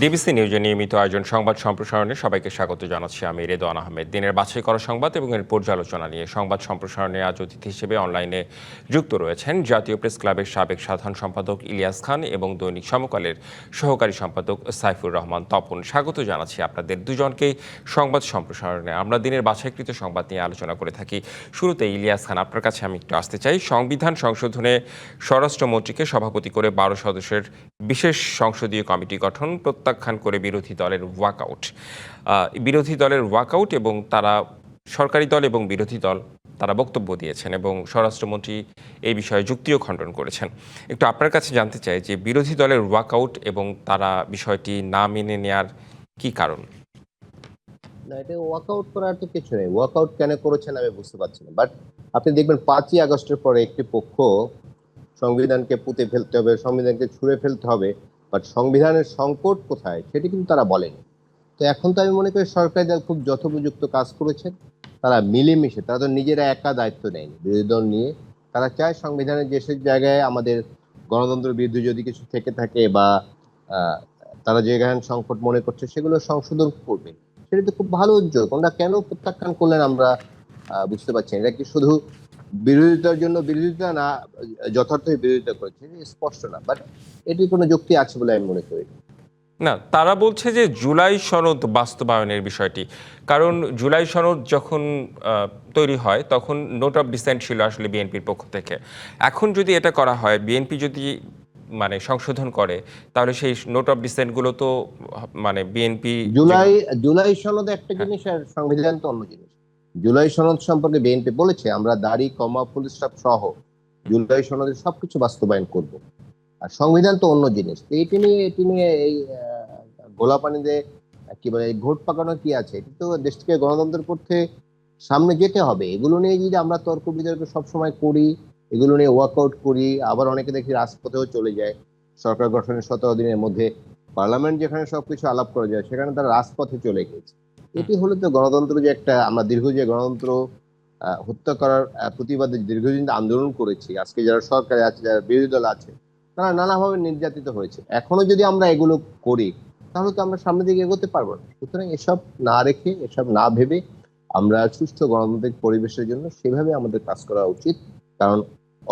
DBC নিউজের নিয়মিত আয়োজন সংবাদ সম্প্রসারণে সবাইকে স্বাগত জানাচ্ছি। আমি রেদওয়ান আহমেদ। দিনের বাছাই করা সংবাদ এবং এর পর্যালোচনা নিয়ে সংবাদ সম্প্রসারণে আজ অতিথি হিসেবে অনলাইনে যুক্ত রয়েছেন জাতীয় প্রেস ক্লাবের সাবেক সাধারণ সম্পাদক ইলিয়াস খান এবং দৈনিক সমকালের সহকারী সম্পাদক সাইফুর রহমান তপন। স্বাগত জানাচ্ছি আপনাদের দুজনকেই সংবাদ সম্প্রসারণে। আমরা দিনের বাছাইকৃত সংবাদ নিয়ে আলোচনা করে থাকি। শুরুতে ইলিয়াস খান, আপনার কাছে আমি একটু আসতে চাই। সংবিধান সংশোধনে স্বরাষ্ট্রমন্ত্রীকে সভাপতি করে 12 সদস্যের বিশেষ সংসদীয় কমিটি গঠন, প্রত্যাখ্যান করে বিরোধী দলের ওয়াকআউট এবং তারা সরকারি দল এবং বিরোধী দল তারা বক্তব্য দিয়েছেন এবং স্বরাষ্ট্রমন্ত্রী এই বিষয়ে যুক্তিও খণ্ডন করেছেন। একটু আপনার কাছে জানতে চাই যে বিরোধী দলের ওয়াকআউট এবং তারা বিষয়টি না মেনে নেয়ার কি কারণ? না, এটা ওয়াকআউট করার তো কিছু নেই। ওয়াকআউট কেন করেছেন আমি বুঝতে পারছি না। বাট আপনি দেখবেন 5ই আগস্টের পরে একটি পক্ষ সংবিধানকে পুঁতে ফেলতে হবে, সংবিধানকে ছুঁড়ে ফেলতে হবে, বাট সংবিধানের সংকট কোথায় সেটি কিন্তু তারা বলেনি। তো এখন তো আমি মনে করি সরকারি দল খুব যথোপযুক্ত কাজ করেছেন। তারা মিলেমিশে, তারা তো নিজেরা একা দায়িত্ব নেয়নি, বিরোধী দল নিয়ে তারা চায় সংবিধানের যেসব জায়গায় আমাদের গণতন্ত্রের বিরুদ্ধে যদি কিছু থেকে থাকে বা আহ, তারা যেখানে সংকট মনে করছে সেগুলো সংশোধন করবে। সেটা তো খুব ভালো উদ্যোগ। ওনারা কেন প্রত্যাখ্যান করলেন আমরা বুঝতে পারছি না। এটা কি শুধু বিরোধিতার জন্য বিরোধিতা না, যথার্থই বিরোধিতা করেছে স্পষ্ট না, বাট এটির কোনো যুক্তি আছে বলে আমি মনে করি না। না, তারা বলছে যে জুলাই সনদ বাস্তবায়নের বিষয়টি, কারণ জুলাই সনদ যখন তৈরি হয় তখন নোট অফ ডিসেন্ট ছিল আসলে বিএনপির পক্ষ থেকে। এখন যদি এটা করা হয়, বিএনপি যদি মানে সংশোধন করে, তাহলে সেই নোট অফ ডিসেন্টগুলো তো মানে বিএনপি জুলাই সনদ একটা জিনিস আর সংবিধান তো অন্য জিনিস। জুলাই সনদ সম্পর্কে বিএনপি বলেছে আমরা দাড়ি কমা ফুল স্টপ সহ জুলাই সনদের সবকিছু বাস্তবায়ন করব। আর সংবিধান তো অন্য জিনিস। তো এটি নিয়ে এই গোলা পানিতে কি বলে এই ঘোট পাকানো কি আছে? এটি তো দেশকে গণতন্ত্রের পথে সামনে যেতে হবে। এগুলো নিয়ে যদি আমরা তর্ক বিতর্ক সবসময় করি, এগুলো নিয়ে ওয়ার্কআউট করি, আবার অনেকে দেখি রাজপথেও চলে যায়। সরকার গঠনের 17 দিনের মধ্যে পার্লামেন্ট যেখানে সবকিছু আলাপ করা যায় সেখানে তারা রাজপথে চলে গেছে। এটি হলো তো গণতন্ত্র যে একটা আমরা দীর্ঘ যে গণতন্ত্র হত্যা করার প্রতিবাদে দীর্ঘদিন আন্দোলন করেছি, আজকে যারা সরকারে আছে যারা বিরোধী দল আছে তারা নানাভাবে নির্যাতিত হয়েছে। এখনো যদি আমরা এগুলো করি তাহলে তো আমরা সামনের দিকে এগোতে পারবো না। সুতরাং এসব না রেখে, এসব না ভেবে আমরা সুষ্ঠু গণতান্ত্রিক পরিবেশের জন্য সেভাবে আমাদের কাজ করা উচিত। কারণ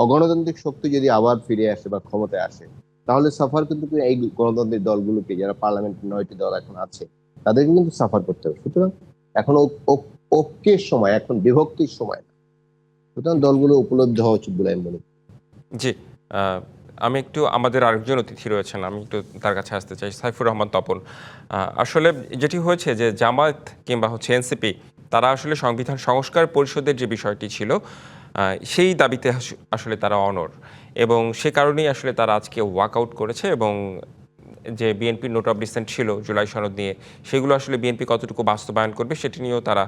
অগণতান্ত্রিক শক্তি যদি আবার ফিরে আসে বা ক্ষমতায় আসে তাহলে সাফার কিন্তু এই গণতান্ত্রিক দলগুলোকে, যারা পার্লামেন্টের 9টি দল এখন আছে, তাদেরকে কিন্তু সাফার করতে হবে। সুতরাং এখন ঐক্যের সময়, এখন বিভক্তির সময় না। সুতরাং দলগুলো উপলব্ধ হওয়া উচিত বলে আমি মনে করি। জি, আমি একটু আমাদের আরেকজন অতিথি রয়েছেন, আমি একটু তার কাছে আসতে চাই, সাইফুর রহমান তপন। আসলে যেটি হয়েছে যে জামায়াত কিংবা এনসিপি তারা আসলে সংবিধান সংস্কার পরিষদের যে বিষয়টি ছিল সেই দাবিতে আসলে তারা অনড় এবং সে কারণেই আসলে তারা আজকে ওয়াকআউট করেছে এবং যে বিএনপির নোট অফ ডিসেন্ট ছিল জুলাই সনদ নিয়ে, সেগুলো আসলে বিএনপি কতটুকু বাস্তবায়ন করবে সেটি নিয়েও তারা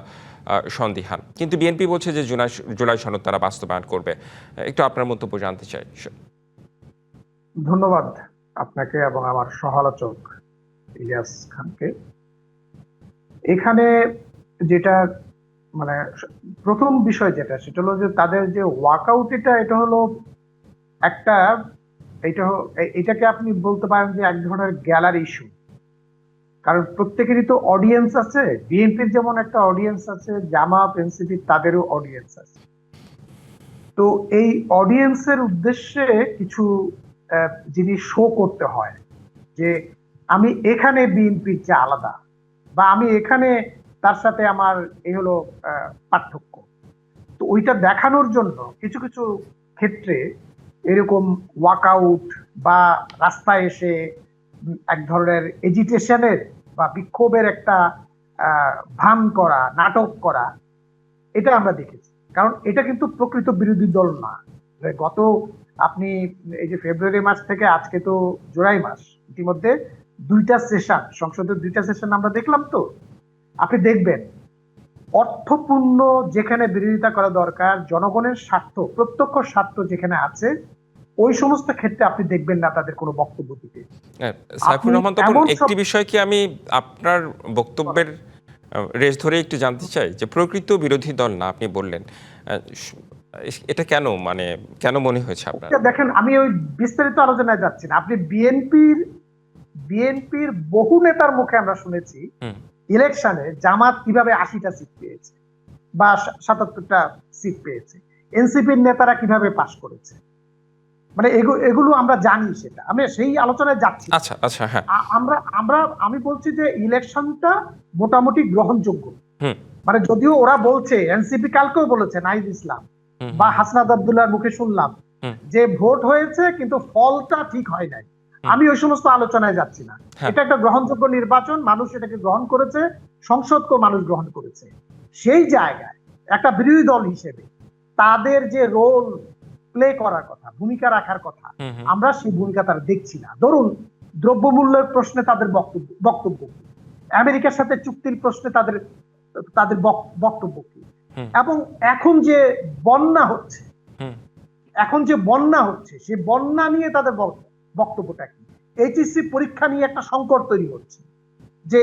সন্দিহান। কিন্তু বিএনপি বলছে যে জুলাই সনদ তারা বাস্তবায়ন করবে। একটু আপনার মন্তব্য জানতে চাই। ধন্যবাদ আপনাকে এবং আমার সহালোচক ইলিয়াস খানকে। এখানে যেটা মানে প্রথম বিষয় যেটা, সেটা হলো যে তাদের যে ওয়াকআউট, এটা হলো একটা, এটাকে আপনি বলতে পারেন যে এক ধরনের গ্যালারি ইস্যু। কারণ প্রত্যেকেরই তো অডিয়েন্স আছে। বিএনপির যেমন একটা অডিয়েন্স আছে, জামাত এনসিপি তাদেরও অডিয়েন্স আছে। তো এই অডিয়েন্সের উদ্দেশ্যে কিছু জিনিস শো করতে হয় যে আমি এখানে বিএনপির চেয়ে আলাদা, বা আমি এখানে তার সাথে আমার এই হলো পার্থক্য। তো ওইটা দেখানোর জন্য কিছু কিছু ক্ষেত্রে এরকম ওয়াকআউট বা রাস্তায় এসে এক ধরনের এজিটেশনের বা বিক্ষোভের একটা ভান করা, নাটক করা, এটা আমরা দেখেছি। কারণ এটা কিন্তু প্রকৃত বিরোধী দল না। গত আপনি এই যে ফেব্রুয়ারি মাস থেকে আজকে তো জুলাই মাস, ইতিমধ্যে 2টা সেশন, সংসদের 2টা সেশন আমরা দেখলাম। তো আপনি দেখবেন অর্থপূর্ণ যেখানে বিরোধিতা করা দরকার, জনগণের স্বার্থ, প্রত্যক্ষ স্বার্থ যেখানে আছে, ওই সমস্ত ক্ষেত্রে আপনি দেখবেন না তাদের কোনো বক্তব্য দিতে। সাইফুর রহমান তপন, একটি বিষয় কি আমি আপনার বক্তব্যের রেশ ধরে একটু জানতে চাই যে প্রকৃত বিরোধী দল না আপনি বললেন, এটা কেন, মানে কেন মনে হয়েছে আপনার? দেখেন, আমি ওই বিস্তারিত আলোচনায় যাচ্ছি না। আপনি বিএনপির বিএনপির বহু নেতার মুখে আমরা শুনেছি ইলেকশনে জামাত কিভাবে 80টা সিট পেয়েছে বা 77টা সিট পেয়েছে, এনসিপির নেতারা কিভাবে পাশ করেছে, মানে এগুলো আমরা জানি, সেটা আমি সেই আলোচনায় যাচ্ছি। আচ্ছা আচ্ছা, হ্যাঁ, আমি বলছি যে ইলেকশনটা মোটামুটি গ্রহণযোগ্য। হুম মানে যদিও ওরা বলছে, এনসিপি কালকেও বলেছে, নাহিদ ইসলাম বা হাসনাত আব্দুল্লাহর মুখে শুনলাম যে ভোট হয়েছে কিন্তু ফলটা ঠিক হয় নাই। আমি ওই সমস্ত আলোচনায় যাচ্ছি না। এটা একটা গ্রহণযোগ্য নির্বাচন, মানুষ এটাকে গ্রহণ করেছে, সংসদকেও মানুষ গ্রহণ করেছে। সেই জায়গায় একটা বিরোধী দল হিসেবে তাদের যে রোল প্লে করার কথা, ভূমিকা রাখার কথা, আমরা সেই ভূমিকা তারা দেখছি না। ধরুন দ্রব্যমূল্যের প্রশ্নে তাদের বক্তব্য কি, আমেরিকার সাথে চুক্তির প্রশ্নে তাদের বক্তব্য কি, এবং এখন যে বন্যা হচ্ছে সেই বন্যা নিয়ে তাদের বক্তব্যটা কি, এইচএসসি পরীক্ষা নিয়ে একটা সংকট তৈরি হচ্ছে, যে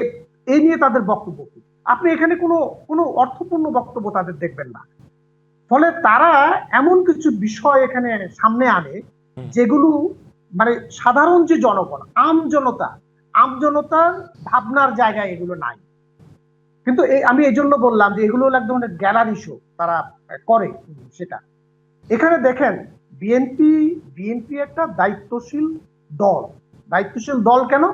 এই নিয়ে তাদের বক্তব্য কি। আপনি এখানে কোনো অর্থপূর্ণ বক্তব্য তাদের দেখবেন না। ফলে তারা এমন কিছু বিষয় এখানে সামনে আনে যেগুলো মানে সাধারণ যে জনগণ, আমজনতার ভাবনার জায়গায় এগুলো নাই। কিন্তু আমি এই জন্য বললাম যে এগুলো এক ধরনের গ্যালারি শো তারা করে। সেটা এখানে দেখেন, বিএনপি একটা দায়িত্বশীল দল কেন?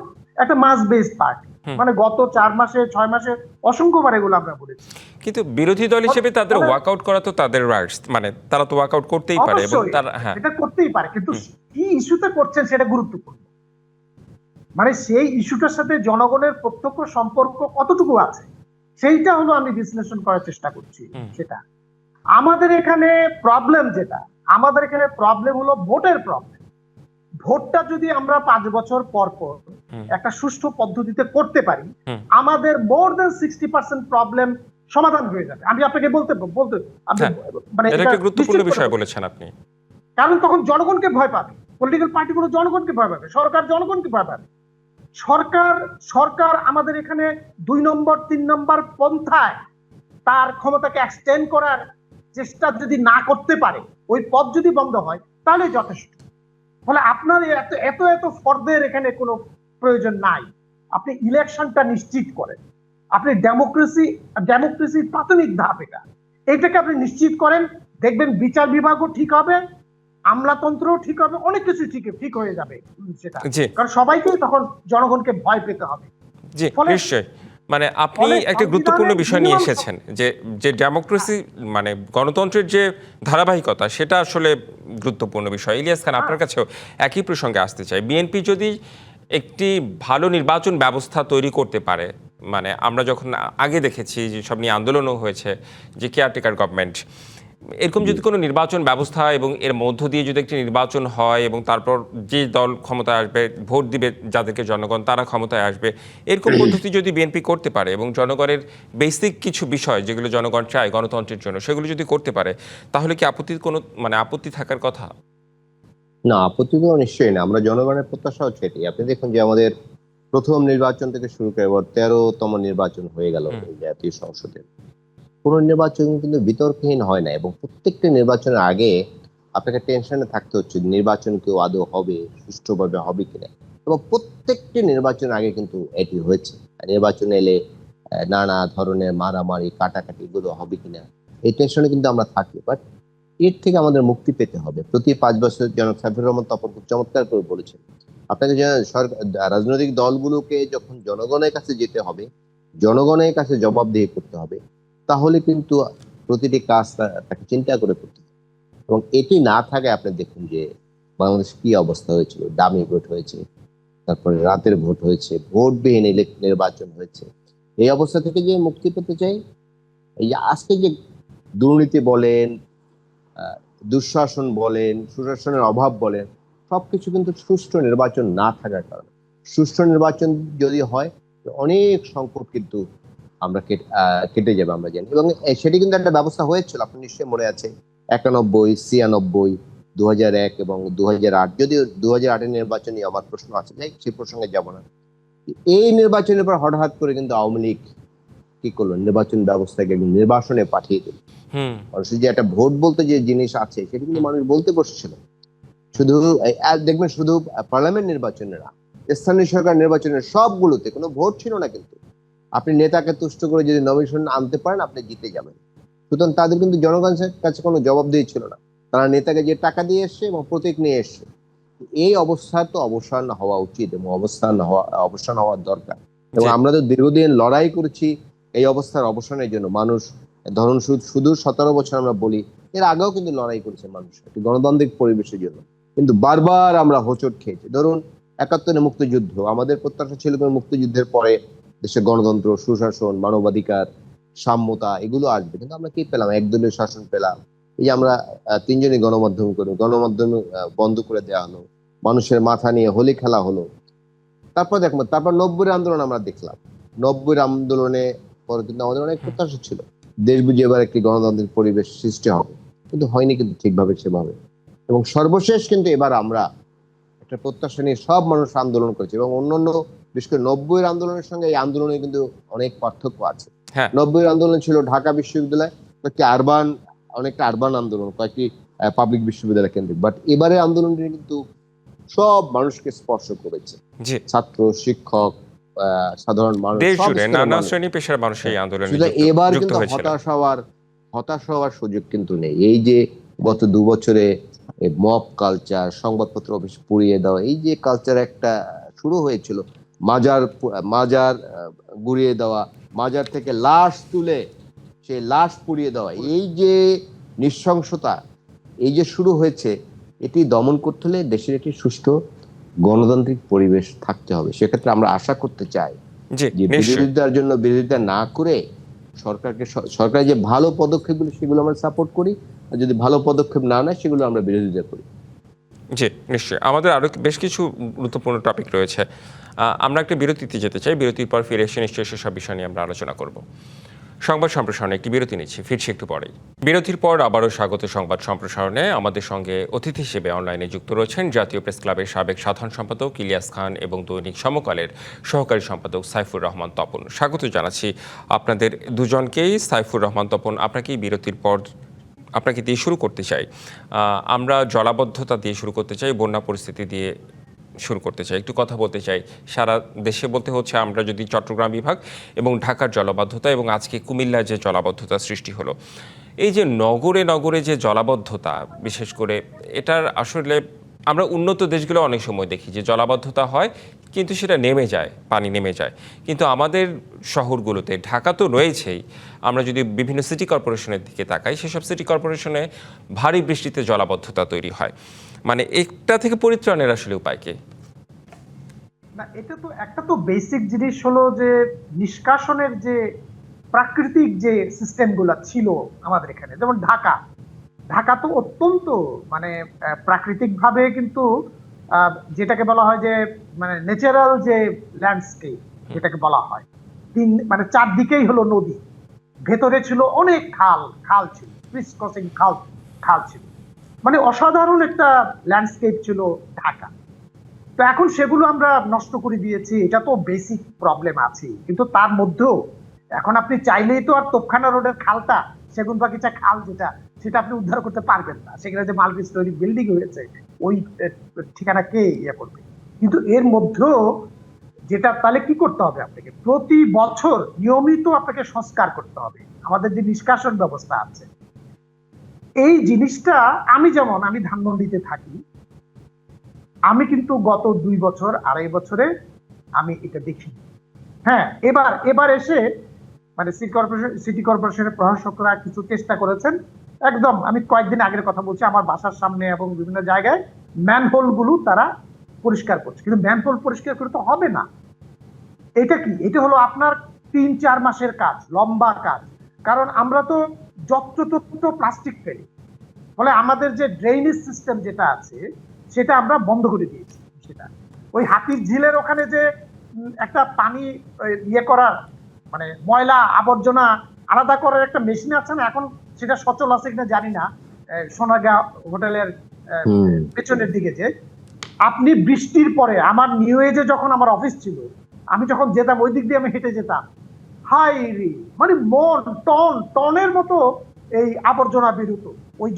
একটা মাস বেসড পার্টি, মানে গত 4 মাসে 6 মাসে অসংখ্যবার এগুলো আমরা বলেছি। কিন্তু বিরোধী দল হিসেবে তাদের ওয়াকআউট করা তো তাদের রাইটস, মানে তারা তো ওয়াকআউট করতেই পারে এবং তারা এটা করতেই পারে, কিন্তু কি ইস্যুতে করছেন সেটা গুরুত্বপূর্ণ। মানে সেই ইস্যুটার সাথে জনগণের প্রত্যক্ষ সম্পর্ক কতটুকু আছে সেইটা হলো আমি বিশ্লেষণ করার চেষ্টা করছি। সেটা আমাদের এখানে প্রবলেম হলো ভোটের প্রবলেম। ভোটটা যদি আমরা 5 বছর পর একটা সুষ্ঠু পদ্ধতিতে করতে পারি, আমাদের মোর দেন 60% প্রবলেম সমাধান হয়ে যাবে। আমি আপনাকে বলতে মানে এটা একটা গুরুত্বপূর্ণ বিষয় বলেছেন আপনি। কারণ তখন জনগণকে ভয় পাবে, পলিটিক্যাল পার্টিগুলো জনগণকে ভয় পাবে, সরকার জনগণকে ভয় পাবে। সরকার আমাদের এখানে 2 নম্বর 3 নম্বর পন্থায় তার ক্ষমতাকে এক্সটেন্ড করার চেষ্টা যদি না করতে পারে, ওই পথ যদি বন্ধ হয়, তাহলে যথেষ্ট। ফলে আপনার এত ফর্দের এখানে কোনো প্রয়োজন নাই। আপনি ইলেকশনটা নিশ্চিত করেন, আপনি ডেমোক্রেসির প্রাথমিক ধাপ এটাকে আপনি নিশ্চিত করেন, দেখবেন বিচার বিভাগও ঠিক হবে, আমলাতন্ত্রও ঠিক হবে, অনেক কিছু ঠিক হয়ে যাবে। সেটা কারণ সবাইকে তখন জনগণকে ভয় পেতে হবে। জি নিশ্চয়ই, মানে আপনি একটা গুরুত্বপূর্ণ বিষয় নিয়ে এসেছেন যে ডেমোক্রেসি মানে গণতন্ত্রের যে ধারাবাহিকতা, সেটা আসলে গুরুত্বপূর্ণ বিষয়। ইলিয়াস খান, আপনার কাছেও একই প্রসঙ্গে আসতে চাই। বিএনপি যদি একটি ভালো নির্বাচন ব্যবস্থা তৈরি করতে পারে, মানে আমরা যখন আগে দেখেছি যে সব নিয়ে আন্দোলনও হয়েছে, যে কেয়ারটেকার গভর্নমেন্ট, এরকম যদি কোনো নির্বাচন ব্যবস্থা এবং এর মধ্য দিয়ে যদি একটি নির্বাচন হয় এবং তারপর যে দল ক্ষমতায় আসবে, ভোট দিবে যাদেরকে জনগণ, তারা ক্ষমতায় আসবে, এরকম পদ্ধতি যদি বিএনপি করতে পারে এবং জনগণের বেসিক কিছু বিষয় যেগুলো জনগণ চায় গণতন্ত্রের জন্য, সেগুলো যদি করতে পারে, তাহলে কি আপত্তি থাকার কথা? না, আপত্তি তো নিশ্চয়ই না। আমরা জনগণের প্রত্যাশা হচ্ছে এটি। আপনি দেখুন যে আমাদের প্রথম নির্বাচন থেকে শুরু করে 13তম নির্বাচন হয়ে গেল জাতীয় সংসদের। কোন নির্বাচন কিন্তু বিতর্কহীন হয় না, এবং প্রত্যেকটি নির্বাচনের আগে আপনাকে টেনশনে থাকতে হচ্ছে নির্বাচন কেউ আদৌ হবে, সুষ্ঠুভাবে হবে কিনা। এবং প্রত্যেকটি নির্বাচনের আগে কিন্তু এটি হয়েছে। নির্বাচন এলে নানা ধরনের মারামারি কাটাকাটি এগুলো হবে কিনা, এই টেনশনে কিন্তু আমরা থাকি। বাট এর থেকে আমাদের মুক্তি পেতে হবে। প্রতি 5 বছর জনাব সাইফুর রহমান তপন খুব চমৎকার করে বলেছেন, আপনাকে রাজনৈতিক দলগুলোকে যখন জনগণের কাছে যেতে হবে, জনগণের কাছে জবাবদিহি করতে হবে, তাহলে কিন্তু প্রতিটি কাজ তাকে চিন্তা করে করতে হবে। এবং এটি না থাকে, আপনি দেখুন যে বাংলাদেশ কি অবস্থা হয়েছিল, দামি ভোট হয়েছে, তারপরে রাতের ভোট হয়েছে, ভোটবিহীন নির্বাচন হয়েছে। এই অবস্থা থেকে যে মুক্তি পেতে চাই, এই আজকে যে দুর্নীতি বলেন, দুঃশাসন বলেন, সুশাসনের অভাব বলেন, সবকিছু কিন্তু সুষ্ঠু নির্বাচন না থাকার কারণে। সুষ্ঠু নির্বাচন যদি হয়, অনেক সংকট কিন্তু আমরা কেটে যাবে, আমরা জানি। এবং সেটি কিন্তু একটা ব্যবস্থা হয়েছিল, আপনার নিশ্চয়ই মনে আছে, 91, 96, 2001 এবং 2008। যদিও 2008-এর নির্বাচনে আমার প্রশ্ন আছে, যাই সে প্রসঙ্গে যাব না। এই নির্বাচনের পর হঠাৎ করে কিন্তু আওয়ামী লীগ কি করলো, নির্বাচন ব্যবস্থাকে নির্বাসনে পাঠিয়ে দিল। মানুষের যে একটা ভোট বলতে যে জিনিস আছে, সেটা কিন্তু মানুষ বলতে বসছিল। শুধু দেখবেন, শুধু পার্লামেন্ট নির্বাচনে না, স্থানীয় সরকার নির্বাচনের সবগুলোতে কোনো ভোট ছিল না, কিন্তু আপনি নেতাকে তুষ্ট করে যদি নমিনেশন আনতে পারেন আপনি জিতে যাবেন। সুতরাং তাদের কিন্তু জনগণের কাছে কোনো জবাবদিহি ছিল না। তারা নেতাকে যে টাকা দিয়ে এসছে এবং প্রতীক নিয়ে এসছে। এই অবস্থার তো অবসান হওয়া উচিত এবং অবসান হওয়ার দরকার। এবং আমরা তো দীর্ঘদিন লড়াই করেছি এই অবস্থার অবসানের জন্য। মানুষ ধরুন শুধু 17 বছর আমরা বলি, এর আগেও কিন্তু লড়াই করেছে মানুষ একটি গণতান্ত্রিক পরিবেশের জন্য, কিন্তু বারবার আমরা হোঁচট খেয়েছি। ধরুন 71 মুক্তিযুদ্ধ, আমাদের প্রত্যাশা ছিল মুক্তিযুদ্ধের পরে দেশে গণতন্ত্র, সুশাসন, মানবাধিকার, সাম্যতা এগুলো আসবে, কিন্তু আমরা কি পেলাম? একদলীয় শাসন পেলাম। এই যে আমরা 3 জনই গণমাধ্যম করি, গণমাধ্যম বন্ধ করে দেওয়া হলো, মানুষের মাথা নিয়ে হোলি খেলা হলো। তারপর 90-এর আন্দোলন আমরা দেখলাম। 90-এর আন্দোলনে পরে কিন্তু আমাদের অনেক প্রত্যাশা ছিল দেশ বুঝে এবার একটি গণতান্ত্রিক পরিবেশ সৃষ্টি হবে, কিন্তু হয়নি কিন্তু ঠিকভাবে সেভাবে। এবং সর্বশেষ কিন্তু এবার আমরা একটা প্রত্যাশা নিয়ে সব মানুষ আন্দোলন করেছে, এবং অন্যান্য বিশেষ করে 90-এর আন্দোলনের সঙ্গে এই আন্দোলনে কিন্তু অনেক পার্থক্য আছে। 90-এর আন্দোলন ছিল ঢাকা বিশ্ববিদ্যালয় কয়েকটি অনেকটা আরবান আন্দোলন, কয়েকটি পাবলিক বিশ্ববিদ্যালয় কেন্দ্রিক। বাট এবারে আন্দোলনটি কিন্তু সব মানুষকে স্পর্শ করেছে, ছাত্র, শিক্ষক, সাধারণ মানুষ, নানা শ্রেণী পেশার মানুষ এই আন্দোলনে এবার কিন্তু হতাশ হওয়ার সুযোগ কিন্তু নেই। এই যে গত 2 বছরে মব কালচার, সংবাদপত্র অফিস পুড়িয়ে দেওয়া, এই যে কালচার একটা শুরু হয়েছিল, মাজার গুড়িয়ে দেওয়া, মাজার থেকে লাশ তুলে সেই লাশ পুড়িয়ে দেওয়া, এই যে নৃশংসতা এই যে শুরু হয়েছে, এটি দমন করতে হলে দেশের একটি সুষ্ঠু গণতান্ত্রিক পরিবেশ থাকতে হবে। সেক্ষেত্রে আমরা আশা করতে চাই যে বিরোধিতার জন্য বিরোধিতা না করে সরকারের যে ভালো পদক্ষেপগুলো সেগুলো আমরা সাপোর্ট করি, আর যদি ভালো পদক্ষেপ না নেয় সেগুলো আমরা বিরোধিতা করি। জি নিশ্চয়ই, আমাদের আরো বেশ কিছু গুরুত্বপূর্ণ টপিক রয়েছে। আমরা একটা বিরতিতে যেতে চাই, বিরতির পর ফিরে এসে নিশ্চয়ই সেসব বিষয় নিয়ে আমরা আলোচনা করব। সংবাদ সম্প্রসারণে একটি বিরতি নিচ্ছি, ফিরছি একটু পরেই। বিরতির পর আবারও স্বাগত সংবাদ সম্প্রসারণে। আমাদের সঙ্গে অতিথি হিসেবে অনলাইনে যুক্ত রয়েছেন জাতীয় প্রেস ক্লাবের সাবেক সাধারণ সম্পাদক ইলিয়াস খান এবং দৈনিক সমকালের সহকারী সম্পাদক সাইফুর রহমান তপন। স্বাগত জানাচ্ছি আপনাদের দুজনকেই। সাইফুর রহমান তপন, আপনাকেই বিরতির পর আপনাকে দিয়ে শুরু করতে চাই। আমরা জলাবদ্ধতা দিয়ে শুরু করতে চাই, বন্যা পরিস্থিতি দিয়ে শুরু করতে চাই, একটু কথা বলতে চাই। সারা দেশে বলতে হচ্ছে আমরা যদি চট্টগ্রাম বিভাগ এবং ঢাকার জলাবদ্ধতা এবং আজকে কুমিল্লার যে জলাবদ্ধতা সৃষ্টি হলো, এই যে নগরে নগরে যে জলাবদ্ধতা, বিশেষ করে এটার আসলে আমরা উন্নত দেশগুলো অনেক সময় দেখি যে জলাবদ্ধতা হয় কিন্তু সেটা নেমে যায়, পানি নেমে যায়, কিন্তু আমাদের শহরগুলোতে, ঢাকা তো রয়েছেই, আমরা যদি বিভিন্ন সিটি কর্পোরেশনের দিকে তাকাই, সেসব সিটি কর্পোরেশনে ভারী বৃষ্টিতে জলাবদ্ধতা তৈরি হয়। মানে একটা থেকে পরিত্রাণের আসলে উপায় কি? না, এটা তো একটা তো বেসিক জিনিস হলো যে নিষ্কাশনের যে প্রাকৃতিক যে সিস্টেমগুলো ছিল আমাদের এখানে, যেমন ঢাকা তো অত্যন্ত মানে প্রাকৃতিক ভাবে কিন্তু যেটাকে বলা হয় যে মানে ন্যাচারাল যে ল্যান্ডস্কেপ যেটাকে বলা হয়, মানে চারদিকেই হলো নদী, ভেতরে ছিল অনেক খাল ছিল, ক্রিস ক্রসিং খাল ছিল, মানে অসাধারণ একটা ল্যান্ডস্কেপ ছিল ঢাকা। তো এখন সেগুলো আমরা নষ্ট করে দিয়েছি, এটা তো বেসিক প্রবলেম আছে। কিন্তু তার মধ্যেও এখন আপনি চাইলেই তো আর তোপখানা রোডের খালটা, সেগুনবাগিচা খাল সেটা আপনি উদ্ধার করতে পারবেন না। সেখানে যে মাল্টি স্টোরি বিল্ডিং হয়েছে, ওই ঠিকানা কে ইয়ে করবে? কিন্তু এর মধ্যেও যেটা, তাহলে কি করতে হবে? আপনাকে প্রতি বছর নিয়মিত আপনাকে সংস্কার করতে হবে আমাদের যে নিষ্কাশন ব্যবস্থা আছে। এই জিনিসটা আমি ধানমন্ডিতে থাকি, আমি কিন্তু গত 2 বছর 2.5 বছরে আমি এটা দেখি। হ্যাঁ, এবার এসে মানে সিটি কর্পোরেশনের প্রশাসকরা কিছু চেষ্টা করেছেন। একদম আমি কয়েকদিন আগের কথা বলছি, আমার বাসার সামনে এবং বিভিন্ন জায়গায় ম্যানহোল গুলো তারা পরিষ্কার করছে, কিন্তু ম্যানহোল পরিষ্কার করে তো হবে না। এটা কি? এটা হলো আপনার 3-4 মাসের কাজ, লম্বা কাজ। কারণ আমরা তো যত্রতত্র প্লাস্টিক ফেলি, ফলে আমাদের যে ড্রেনেজ সিস্টেম যেটা আছে সেটা আমরা বন্ধ করে দিয়েছি। সেটা ওই হাতির ঝিলের ওখানে যে একটা পানি ইয়ে করার, মানে ময়লা আবর্জনা আলাদা করার একটা মেশিন আছে না, এখন সেটা সচল আছে কিনা জানি না, সোনাগাঁ হোটেলের পেছনের দিকে। যে আপনি বৃষ্টির পরে, আমার নিউ এজে যখন আমার অফিস ছিল, আমি যখন যেতাম ওই দিক দিয়ে আমি হেঁটে যেতাম, হাই রে, মানে টনের মতো এই আবর্জনা বেরোতো ওই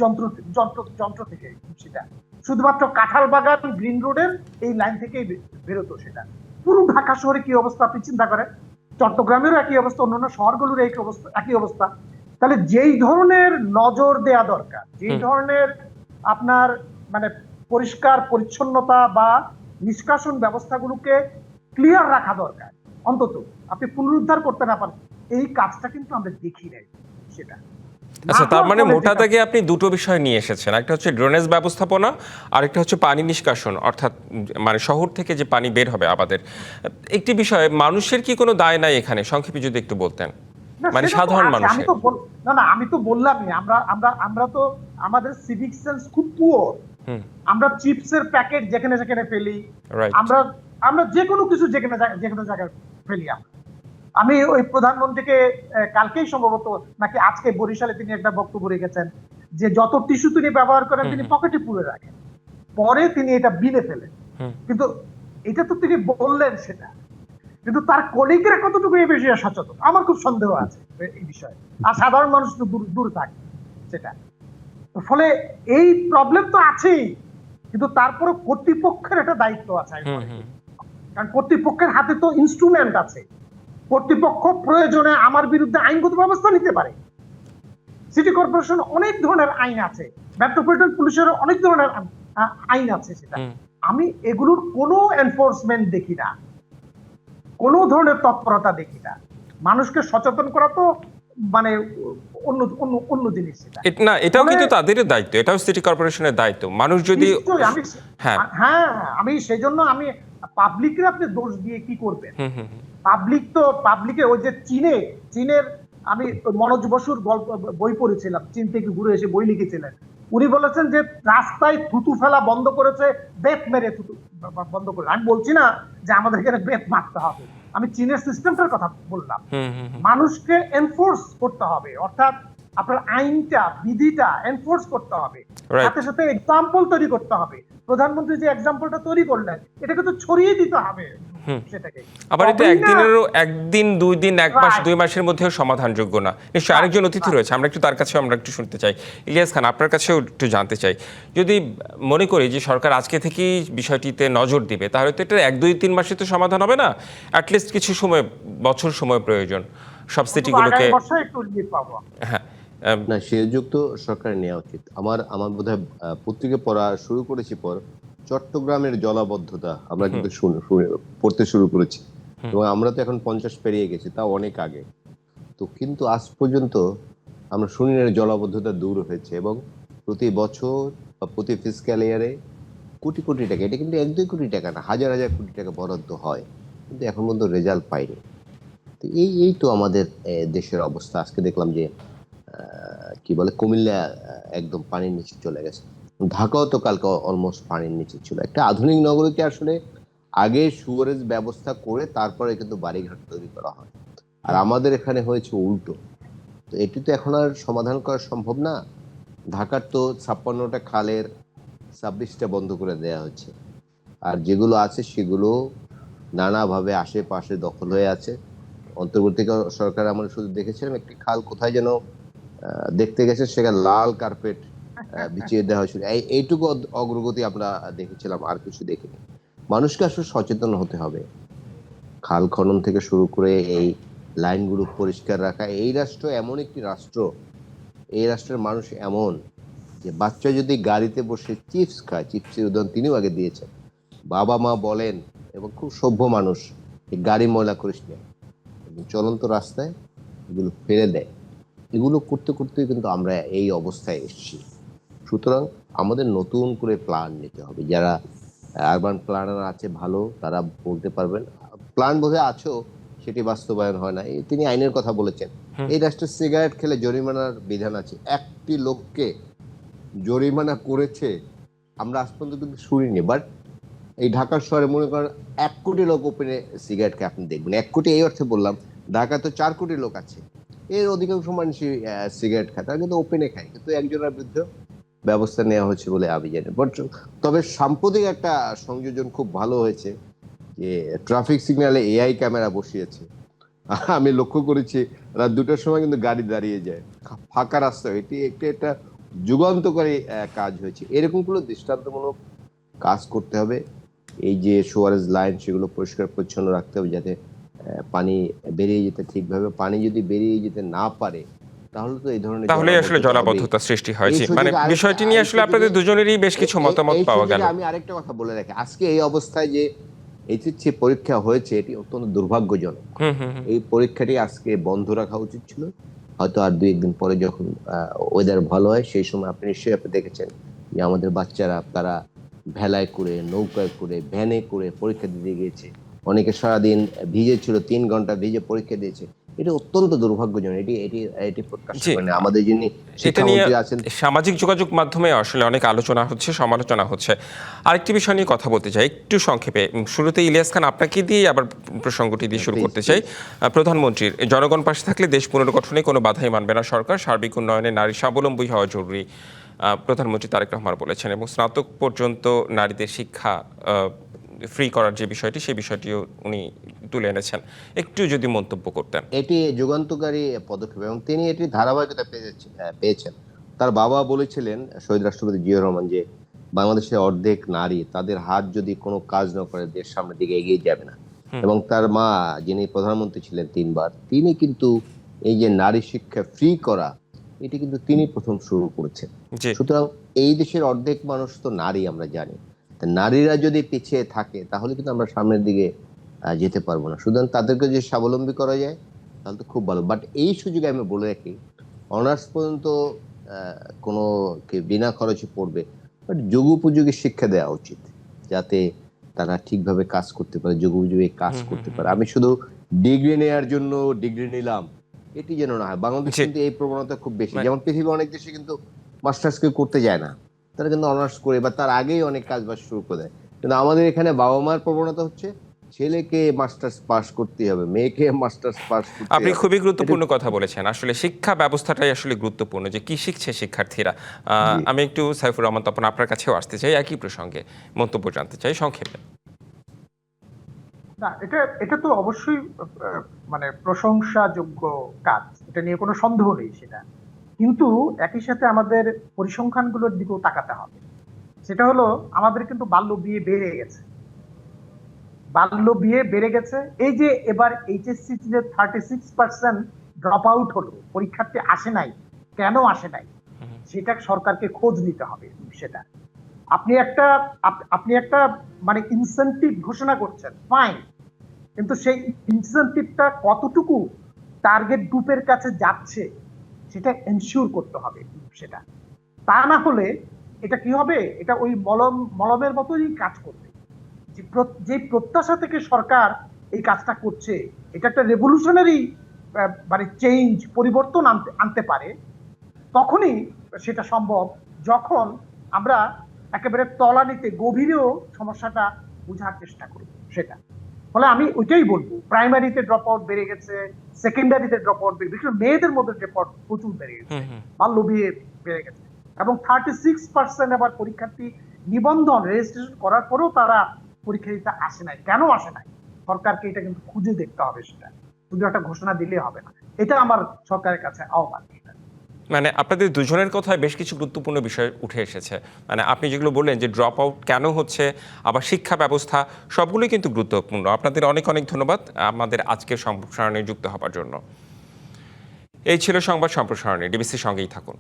যন্ত্র থেকে সেটা। শুধুমাত্র কাঁঠাল বাগান গ্রিন রোডের এই লাইন থেকেই বেরোতো সেটা। পুরো ঢাকা শহরে কি অবস্থা আপনি চিন্তা করেন, চট্টগ্রামেরও একই অবস্থা, অন্যান্য শহরগুলোর একই অবস্থা। তাহলে যেই ধরনের নজর দেয়া দরকার, যেই ধরনের আপনার মানে পরিষ্কার পরিচ্ছন্নতা বা নিষ্কাশন ব্যবস্থাগুলোকে ক্লিয়ার রাখা দরকার, অন্তত আপনি পুনরুদ্ধার করতে না পারেন, এই কাজটা কিন্তু আমরা দেখি নাই সেটা। আচ্ছা, তার মানে মোটা দাগে আপনি দুটো বিষয় নিয়ে এসেছেন, একটা হচ্ছে ড্রেনেজ ব্যবস্থাপনা আর একটা হচ্ছে পানি নিষ্কাশন, অর্থাৎ মানে শহর থেকে যে পানি বের হবে আমাদের। একটি বিষয়, মানুষের কি কোনো দায় নাই এখানে, সংক্ষেপে যদি একটু বলতেন, মানে সাধারণ মানুষের। না, আমি তো বললামই, আমরা তো আমাদের সিভিক সেন্স খুব পুয়ার। আমরা চিপসের প্যাকেট যেখানে যেখানে ফেলি, আমরা যে কোনো কিছু যেখানে জায়গায় ফেলি। আমি ওই প্রধানমন্ত্রীকে কালকেই সম্ভবত নাকি আজকে বরিশালে তিনি একটা বক্তব্য রেখেছেন যে যত টিস্যু তিনি ব্যবহার করেন তিনি পকেটে পুরে রাখেন, পরে তিনি এটা বিলে ফেলেন। কিন্তু এটা তো তিনি বললেন সেটা, কিন্তু তার কলিগরা কতটুকু এই বিষয়ে সচেতন আমার খুব সন্দেহ আছে এই বিষয়ে। আর সাধারণ মানুষ তো দূর থাকে সেটা। ফলে এই প্রবলেম তো আছেই, কিন্তু তারপরে কর্তৃপক্ষের একটা দায়িত্ব আছে, কারণ কর্তৃপক্ষের হাতে তো ইনস্ট্রুমেন্ট আছে। কর্তৃপক্ষ প্রয়োজনে আমার বিরুদ্ধে আইনগত ব্যবস্থা নিতে পারে। সিটি কর্পোরেশন অনেক ধরনের আইন আছে, মেট্রোপলিটন পুলিশের অনেক ধরনের আইন আছে সেটা। আমি এগুলোর কোনো এনফোর্সমেন্ট দেখি না, কোনো ধরনের তৎপরতা দেখি না। মানুষকে সচেতন করা তো মানে অন্য জিনিস সেটা না, এটাও কিন্তু তাদের দায়িত্ব, এটাও সিটি কর্পোরেশনের দায়িত্ব। মানুষ যদি আমি সেই জন্য আমি পাবলিকের আপনি দোষ দিয়ে কি করবেন? পাবলিকে ওই যে চীনের আমি মনোজ বসুর গল্প বই পড়েছিলাম, চীন থেকে ঘুরে এসে বই লিখেছিলেন। উনি বলেছেন যে রাস্তায় থুতু ফেলা বন্ধ করেছে, বেত মেরে থুতু বন্ধ করে। আমি বলছি না যে আমাদের এখানে বেত মারতে হবে, আমি চীনের সিস্টেমটার কথা বললাম। মানুষকে এনফোর্স করতে হবে, অর্থাৎ আপনার আইনটা বিধিটা এনফোর্স করতে হবে, সাথে সাথে এক্সাম্পল তৈরি করতে হবে। প্রধানমন্ত্রী যে এক্সাম্পলটা তৈরি করলেন এটাকে তো ছড়িয়ে দিতে হবে সেটাকে। আবার এটা একদিন 2 দিন 1 মাস 2 মাসের মধ্যেও সমাধানযোগ্য না। নিশ্চয়ই আরেকজন অতিথি রয়েছে, আমরা একটু তার কাছে শুনতে চাই। ইলিয়াস খান, আপনার কাছেও একটু জানতে চাই, যদি মনে করি যে সরকার আজকে থেকেই বিষয়টিতে নজর দিবে, তাহলে তো এটা 1-2-3 মাসে তো সমাধান হবে না, অ্যাটলিস্ট কিছু সময়, বছর সময় প্রয়োজন সব সিটিগুলোকে। হ্যাঁ, না, সে যুগ তো সরকার নেওয়া উচিত। আমার বোধহয় পত্রিকা পড়া শুরু করেছি পর চট্টগ্রামের জলাবদ্ধতা আমরা কিন্তু পড়তে শুরু করেছি, এবং আমরা তো এখন 50 পেরিয়ে গেছি, তাও অনেক আগে। তো কিন্তু আজ পর্যন্ত আমরা শুনি না জলাবদ্ধতা দূর হয়েছে, এবং প্রতি বছর বা প্রতি ফিসক্যাল ইয়ারে কোটি কোটি টাকা, এটা কিন্তু 1-2 কোটি টাকা না, হাজার হাজার কোটি টাকা বরাদ্দ হয়, কিন্তু এখন পর্যন্ত রেজাল্ট পাইনি। তো এই তো আমাদের দেশের অবস্থা। আজকে দেখলাম যে কি বলে কুমিল্লা একদম পানির নিচে চলে গেছে, ঢাকাও তো কালকে অলমোস্ট পানির নিচে ছিল। একটা আধুনিক নগরীতে আসলে আগে সুয়ারেজ ব্যবস্থা করে তারপরে কিন্তু বাড়িঘাট তৈরি করা হয়, আর আমাদের এখানে হয়েছে উল্টো। তো এটি তো এখন আর সমাধান করা সম্ভব না। ঢাকার তো 56টা খালের 26টা বন্ধ করে দেওয়া হচ্ছে, আর যেগুলো আছে সেগুলো নানাভাবে আশেপাশে দখল হয়ে আছে। অন্তর্বর্তী সরকার আমরা শুধু দেখেছিলাম একটি খাল কোথায় যেন দেখতে গেছে, সেখানে লাল কার্পেট বিছিয়ে দেওয়া হয়েছিল। এইটুকু অগ্রগতি আমরা দেখেছিলাম, আর কিছু দেখিনি। মানুষকে আসলে সচেতন হতে হবে, খাল খনন থেকে শুরু করে এই লাইনগুলো পরিষ্কার রাখা। এই রাষ্ট্র এমন একটি রাষ্ট্র, এই রাষ্ট্রের মানুষ এমন যে বাচ্চা যদি গাড়িতে বসে চিপস খায়, চিপসের উদাহরণ তিনিও আগে দিয়েছেন, বাবা মা বলেন এবং খুব সভ্য মানুষ, গাড়ি ময়লা করিস না, চলন্ত রাস্তায় এগুলো ফেলে দেয়। এগুলো করতে করতে কিন্তু আমরা এই অবস্থায় এসেছি। সুতরাং আমাদের নতুন করে প্ল্যান নিতে হবে। যারা আরবান প্ল্যানার আছে ভালো, তারা বলতে পারবেন। প্ল্যান বোধহয় আছেও, সেটি বাস্তবায়ন হয় না। তিনি আইনের কথা বলেছেন, এই রাষ্ট্রে সিগারেট খেলে জরিমানার বিধান আছে, একটি লোককে জরিমানা করেছে আমরা আজ পর্যন্ত কিন্তু শুনিনি। বাট এই ঢাকা শহরে মনে করেন 1 কোটি লোক ওপেনে সিগারেট খেয়ে আপনি দেখবেন, 1 কোটি এই অর্থে বললাম, ঢাকা তো 4 কোটি লোক আছে, এর অধিকাংশ মানুষই সিগারেট খায়, তারা কিন্তু ওপেনে খায়, কিন্তু একজনের বিরুদ্ধে ব্যবস্থা নেওয়া হয়েছে বলে আমি জানি। তবে সাম্প্রতিক একটা সংযোজন খুব ভালো হয়েছে যে ট্রাফিক সিগন্যালে এআই ক্যামেরা বসিয়েছে। আমি লক্ষ্য করেছি রাত 2টার সময় কিন্তু গাড়ি দাঁড়িয়ে যায় ফাঁকা রাস্তায়, এটি একটা যুগান্তকারী কাজ হয়েছে। এরকম কোনো দৃষ্টান্তমূলক কাজ করতে হবে। এই যে সুয়ারেজ লাইন সেগুলো পরিষ্কার পরিচ্ছন্ন রাখতে হবে, যাতে পানি বেরিয়ে যেতে ঠিকভাবে, পানি যদি বেরিয়ে যেতে না পারে তাহলে তো এই ধরনের তাহলে আসলে জলাবদ্ধতা সৃষ্টি হয়। জি, মানে বিষয়টি নিয়ে আসলে আপনাদের দুজনেরই বেশ কিছু মতামত পাওয়া গেল। আমি আরেকটা কথা বলে রাখি, আজকে এই অবস্থায় যে এইচএসসি পরীক্ষা হয়েছে এটি অত্যন্ত দুর্ভাগ্যজনক। এই পরীক্ষাটি আজকে বন্ধ রাখা উচিত ছিল। হয়তো আর 2-1 দিন পরে যখন ওয়েদার ভালো হয় সেই সময় আপনি দেখেছেন যে আমাদের বাচ্চারা তারা ভেলায় করে, নৌকায় করে, ভ্যানে করে পরীক্ষা দিতে গিয়েছে। অনেকে সারাদিন ভিজে ছিল, 3 ঘন্টা ভিজে পরীক্ষা দিয়েছে। এটা অত্যন্ত দুর্ভাগ্যজনক। এটি প্রত্যাশা করেন আমাদের যিনি শিক্ষামন্ত্রী আছেন। সামাজিক যোগাযোগ মাধ্যমে আসলে অনেক আলোচনা হচ্ছে, সমালোচনা হচ্ছে। আরেকটি বিষয় নিয়ে কথা বলতে চাই একটু সংক্ষেপে। শুরুতে ইলিয়াস খান আপনাকে দিয়ে আবার প্রসঙ্গটি দিয়ে শুরু করতে চাই। প্রধানমন্ত্রীর জনগণ পাশে থাকলে দেশ পুনর্গঠনে কোনো বাধাই মানবে না সরকার, সার্বিক উন্নয়নে নারী স্বাবলম্বী হওয়া জরুরি, প্রধানমন্ত্রী তারেক রহমান বলেছেন। এবং স্নাতক পর্যন্ত নারীদের শিক্ষা ফ্রি করার যে বিষয়টি, সেই বিষয়টিও উনি তুলে এনেছেন। একটু যদি মন্তব্য করতেন। এটি যুগান্তকারী পদক্ষেপ এবং তিনি এটি ধারাবাহিকতা পেয়েছেন। তার বাবা বলেছিলেন, শহীদ রাষ্ট্রপতি জিয়াউর রহমান, যে বাংলাদেশের অর্ধেক নারী, তাদের হাত যদি কোনো কাজ না করে দেশ সামনের দিকে এগিয়ে যাবে না। এবং তার মা, যিনি প্রধানমন্ত্রী ছিলেন 3 বার, তিনি কিন্তু এই যে নারী শিক্ষা ফ্রি করা, এটি কিন্তু তিনি প্রথম শুরু করেছেন। সুতরাং এই দেশের অর্ধেক মানুষ তো নারী, আমরা জানি। নারীরা যদি পিছিয়ে থাকে তাহলে কিন্তু আমরা সামনের দিকে যেতে পারবো না। সুতরাং তাদেরকে যে স্বাবলম্বী করা যায় তাহলে তো খুব ভালো। বাট এই সুযোগে আমি বলে রাখি, অনার্স পর্যন্ত কোনো বিনা খরচে পড়বে, বাট যুগোপযোগী শিক্ষা দেওয়া উচিত, যাতে তারা ঠিকভাবে কাজ করতে পারে, যুগোপযোগী কাজ করতে পারে। আমি শুধু ডিগ্রি নেওয়ার জন্য ডিগ্রি নিলাম, এটি যেন না হয়। বাংলাদেশ কিন্তু এই প্রবণতা খুব বেশি। যেমন পৃথিবীর অনেক দেশে কিন্তু মাস্টার্স কেউ করতে যায় না, তারা কিন্তু অনার্স করে বা তার আগেই অনেক কাজ বাজ শুরু করে দেয়। কিন্তু আমাদের এখানে বাবা মার প্রবণতা হচ্ছে ছেলেকে মাস্টার্স পাস করতে হবে, মেয়েকে মাস্টার্স পাস করতে হবে। আপনি খুবই গুরুত্বপূর্ণ কথা বলেছেন। আসলে শিক্ষা ব্যবস্থাটাই আসলে গুরুত্বপূর্ণ, যে কি শিখছে শিক্ষার্থীরা। আমি একটু সাইফুর রহমান তপন আপনার কাছেও আসতে চাই, একই প্রসঙ্গে মন্তব্য জানতে চাই সংক্ষেপে। না, এটা তো অবশ্যই মানে প্রশংসাযোগ্য কাজ, এটা নিয়ে কোনো সন্দেহ নেই সেটা। কিন্তু একই সাথে আমাদের পরিসংখ্যানগুলোর দিকেও তাকাতে হবে। সেটা হলো, আমাদের কিন্তু বাল্য বিয়ে বেড়ে গেছে। এই যে এবার এইচএসসি যে 36% ড্রপ আউট হলো, পরীক্ষার্থী আসে নাই, কেন আসে নাই সেটা সরকারকে খোঁজ নিতে হবে। সেটা আপনি একটা মানে ইনসেনটিভ ঘোষণা করছেন, ফাইন, কিন্তু সেই ইনসেনটিভটা কতটুকু টার্গেট গ্রুপের কাছে যাচ্ছে সেটা এনশিওর করতে হবে। সেটা তা না হলে এটা কি হবে, এটা ওই মলমের মতোই কাজ করবে। যে প্রত্যাশা থেকে সরকার এই কাজটা করছে, এটা একটা রেভলিউশনারি মানে চেঞ্জ, পরিবর্তন আনতে পারে, তখনই সেটা সম্ভব যখন আমরা একেবারে তলানিতে গভীরেও সমস্যাটা বোঝার চেষ্টা করব। সেটা ফলে আমি ওইটাই বলবো, প্রাইমারিতে ড্রপ আউট বেড়ে গেছে, সেকেন্ডারিতে ড্রপ আউট বেড়ে গেছে, মেয়েদের মধ্যে ড্রপ আউট প্রচুর বেড়ে গেছে, বাল্য বিয়ে বেড়ে গেছে, এবং 36% আবার পরীক্ষার্থী নিবন্ধন রেজিস্ট্রেশন করার পরেও তারা পরীক্ষা দিতে আসে নাই। কেন আসে নাই? সরকারকে এটা কিন্তু খুঁজে দেখতে হবে। সেটা শুধু একটা ঘোষণা দিলে হবে না। এটা আমার সরকারের কাছে আহ্বান। মানে আপনাদের দুজনের কথায় বেশ কিছু গুরুত্বপূর্ণ বিষয় উঠে এসেছে। মানে আপনি যেগুলো বললেন যে ড্রপ আউট কেন হচ্ছে, আবার শিক্ষা ব্যবস্থা, সবগুলোই কিন্তু গুরুত্বপূর্ণ। আপনাদের অনেক অনেক ধন্যবাদ আমাদের আজকের সম্প্রসারণে যুক্ত হবার জন্য। এই ছিল সংবাদ সম্প্রসারণে। ডিবিসির সঙ্গেই থাকুন।